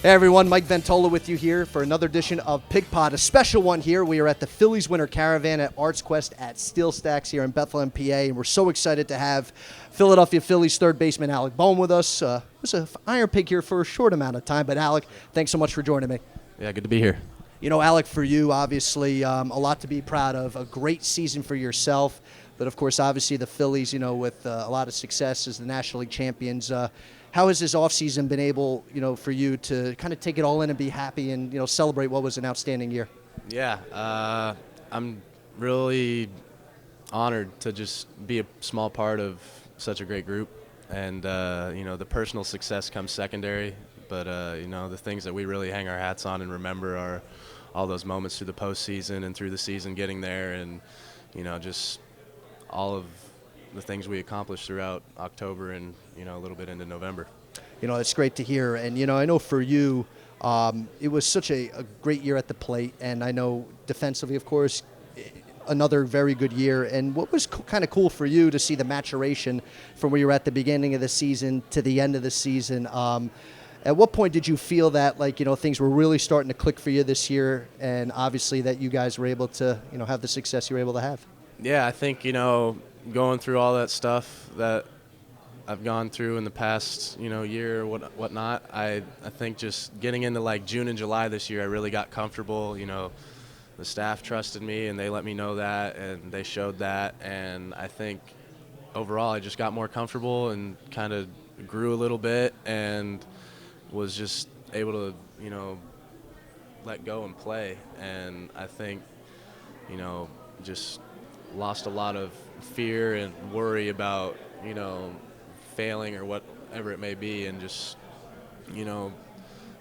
Hey everyone, Mike Ventola with you here for another edition of PigPod, a special one here. We are at the Phillies Winter Caravan at Arts Quest at Steel Stacks here in Bethlehem, PA, and we're so excited to have Philadelphia Phillies third baseman Alec Bohm with us. Was an Iron Pig here for a short amount of time, but Alec, thanks so much for joining me. Yeah, good to be here. You know, Alec, for you, obviously, a lot to be proud of. A great season for yourself, but of course, obviously, the Phillies, you know, with a lot of success as the National League champions. How has this offseason been able, you know, for you to kind of take it all in and be happy and, you know, celebrate what was an outstanding year? Yeah, I'm really honored to just be a small part of such a great group. And, you know, the personal success comes secondary. But, you know, the things that we really hang our hats on and remember are all those moments through the postseason and through the season getting there and, you know, just all of the things we accomplished throughout October and, you know, a little bit into November. You know, it's great to hear. And, you know, I know for you, it was such a great year at the plate. And I know defensively, of course, another very good year. And what was kind of cool for you to see the maturation from where you were at the beginning of the season to the end of the season? At what point did you feel that, like, you know, things were really starting to click for you this year, and obviously that you guys were able to, you know, have the success you were able to have? Yeah, I think, you know, going through all that stuff that I've gone through in the past, you know, year or whatnot, I think just getting into like June and July this year, I really got comfortable. You know, the staff trusted me and they let me know that and they showed that, and I think overall I just got more comfortable and kind of grew a little bit and was just able to, you know, let go and play. And I think, you know, just lost a lot of fear and worry about, you know, failing or whatever it may be, and just, you know,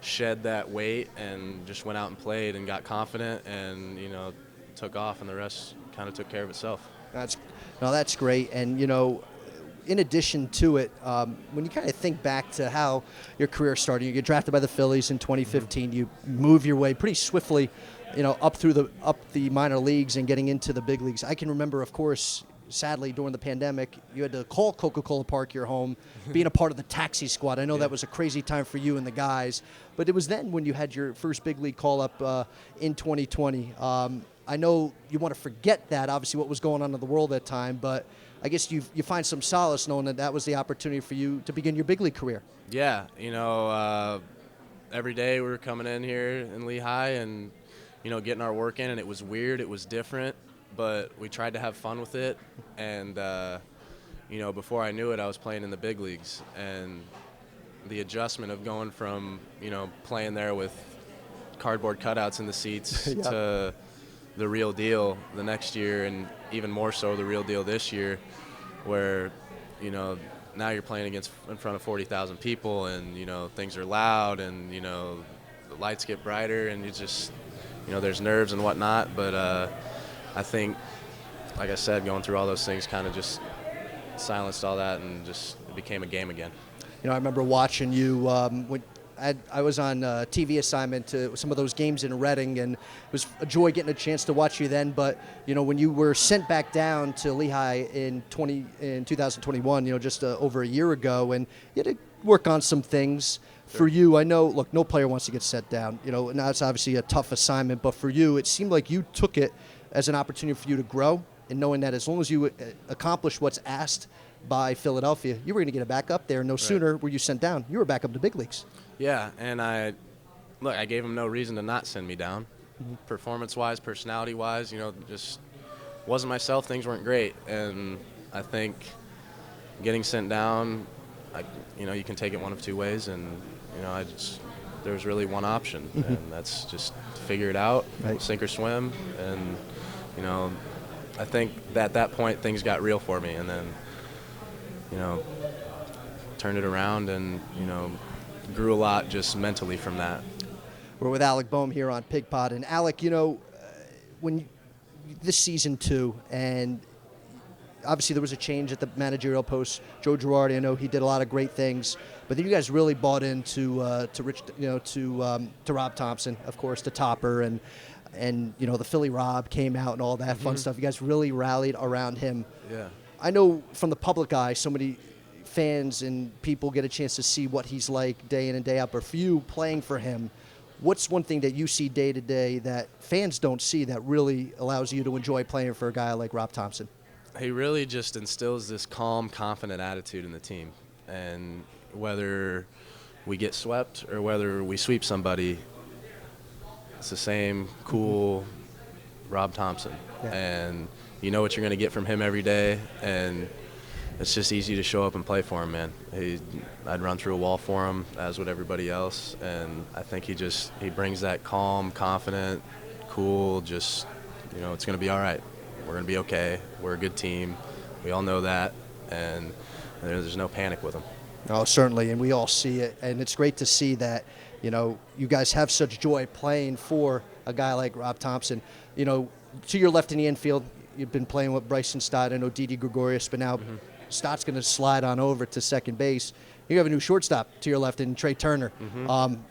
shed that weight and just went out and played and got confident and, you know, took off, and the rest kind of took care of itself. That's great. And, you know, in addition to it, when you kind of think back to how your career started, you get drafted by the Phillies in 2015. You move your way pretty swiftly, you know, up the minor leagues and getting into the big leagues. I can remember, of course, sadly during the pandemic, you had to call Coca-Cola Park your home, being a part of the taxi squad. I know that was a crazy time for you and the guys, but it was then when you had your first big league call up in 2020. I know you want to forget that, obviously, what was going on in the world at that time, but I guess you find some solace knowing that that was the opportunity for you to begin your big league career. Yeah, you know, every day we were coming in here in Lehigh and, you know, getting our work in, and it was weird, it was different, but we tried to have fun with it. And, you know, before I knew it, I was playing in the big leagues, and the adjustment of going from, you know, playing there with cardboard cutouts in the seats Yeah. to the real deal the next year, and even more so the real deal this year, where, you know, now you're playing in front of 40,000 people, and, you know, things are loud, and, you know, the lights get brighter, and you just, you know, there's nerves and whatnot. But I think, like I said, going through all those things kind of just silenced all that, and just it became a game again. You know, I remember watching you when I was on a TV assignment to some of those games in Reading, and it was a joy getting a chance to watch you then. But, you know, when you were sent back down to Lehigh in 2021, you know, just over a year ago, and you had to work on some things. Sure. For you, I know, look, no player wants to get set down. You know, now it's obviously a tough assignment, but for you, it seemed like you took it as an opportunity for you to grow, and knowing that as long as you accomplish what's asked by Philadelphia, you were going to get it back up there. No sooner were you sent down, you were back up to big leagues. Yeah, and I gave him no reason to not send me down. Mm-hmm. Performance-wise, personality-wise, you know, just wasn't myself. Things weren't great, and I think getting sent down, you know, you can take it one of two ways, and, you know, there was really one option, and that's just to figure it out, sink or swim. And, you know, I think that at that point things got real for me, and then, you know, turned it around and, you know, grew a lot just mentally from that. We're with Alec Bohm here on PigPod. And Alec, you know, this season too, and obviously there was a change at the managerial post. Joe Girardi, I know he did a lot of great things, but then you guys really bought into to Rob Thompson, of course, to Topper, and you know, the Philly Rob came out and all that fun stuff. You guys really rallied around him. Yeah. I know from the public eye, so many fans and people get a chance to see what he's like day in and day out. But for you, playing for him, what's one thing that you see day to day that fans don't see that really allows you to enjoy playing for a guy like Rob Thompson? He really just instills this calm, confident attitude in the team. And whether we get swept or whether we sweep somebody, it's the same cool Rob Thompson. Yeah. And you know what you're going to get from him every day. And it's just easy to show up and play for him, man. I'd run through a wall for him, as would everybody else. And I think he brings that calm, confident, cool, just, it's going to be all right. We're going to be okay. We're a good team. We all know that. And there's no panic with him. Oh, certainly, and we all see it. And it's great to see that, you guys have such joy playing for a guy like Rob Thompson. To your left in the infield, you've been playing with Bryson Stott. I know Didi Gregorius, but now Stott's going to slide on over to second base. You have a new shortstop to your left in Trey Turner.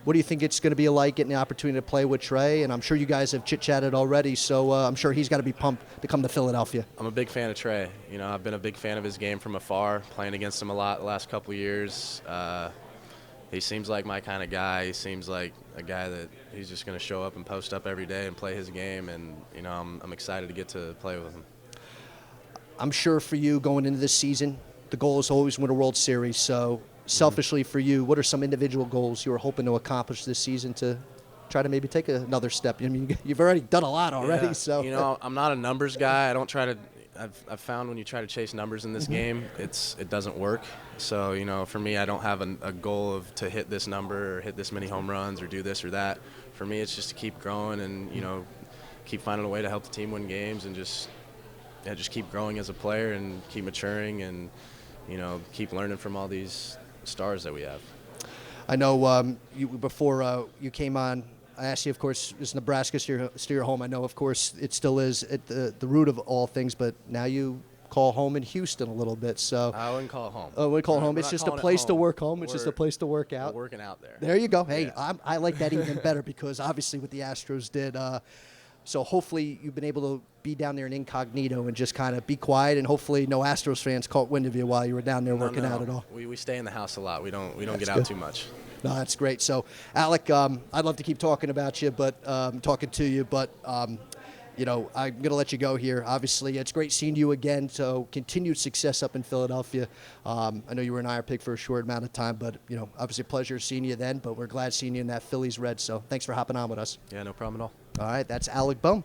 What do you think it's going to be like getting the opportunity to play with Trey? And I'm sure you guys have chit-chatted already, so I'm sure he's got to be pumped to come to Philadelphia. I'm a big fan of Trey. I've been a big fan of his game from afar, playing against him a lot the last couple of years. He seems like my kind of guy. He seems like a guy that he's just going to show up and post up every day and play his game, and I'm excited to get to play with him. I'm sure for you going into this season, the goal is always win a World Series. So selfishly for you, what are some individual goals you were hoping to accomplish this season to try to maybe take another step? I mean, you've already done a lot already. Yeah. So I'm not a numbers guy. I don't try to. I've found when you try to chase numbers in this game, it doesn't work. So for me, I don't have a goal to hit this number or hit this many home runs or do this or that. For me, it's just to keep growing and keep finding a way to help the team win games and just keep growing as a player and keep maturing and keep learning from all these stars that we have. I know before you came on, I asked you, of course, is Nebraska still your home? I know, of course, it still is at the root of all things, but now you call home in Houston a little bit. So I wouldn't call it home. Oh, we call it home. It's just a place to work home. It's just a place to work out. We're working out there. There you go. Hey, yeah. I like that even better because obviously what the Astros did. So hopefully you've been able to be down there in incognito and just kind of be quiet, and hopefully no Astros fans caught wind of you while you were down there working out at all. We stay in the house a lot. We don't get good. out too much. No, that's great. So, Alec, I'd love to keep talking about you, but talking to you, but I'm going to let you go here. Obviously, it's great seeing you again. So, continued success up in Philadelphia. I know you were an IronPig for a short amount of time, but obviously a pleasure seeing you then. But we're glad seeing you in that Phillies red. So, thanks for hopping on with us. Yeah, no problem at all. All right, that's Alec Bohm.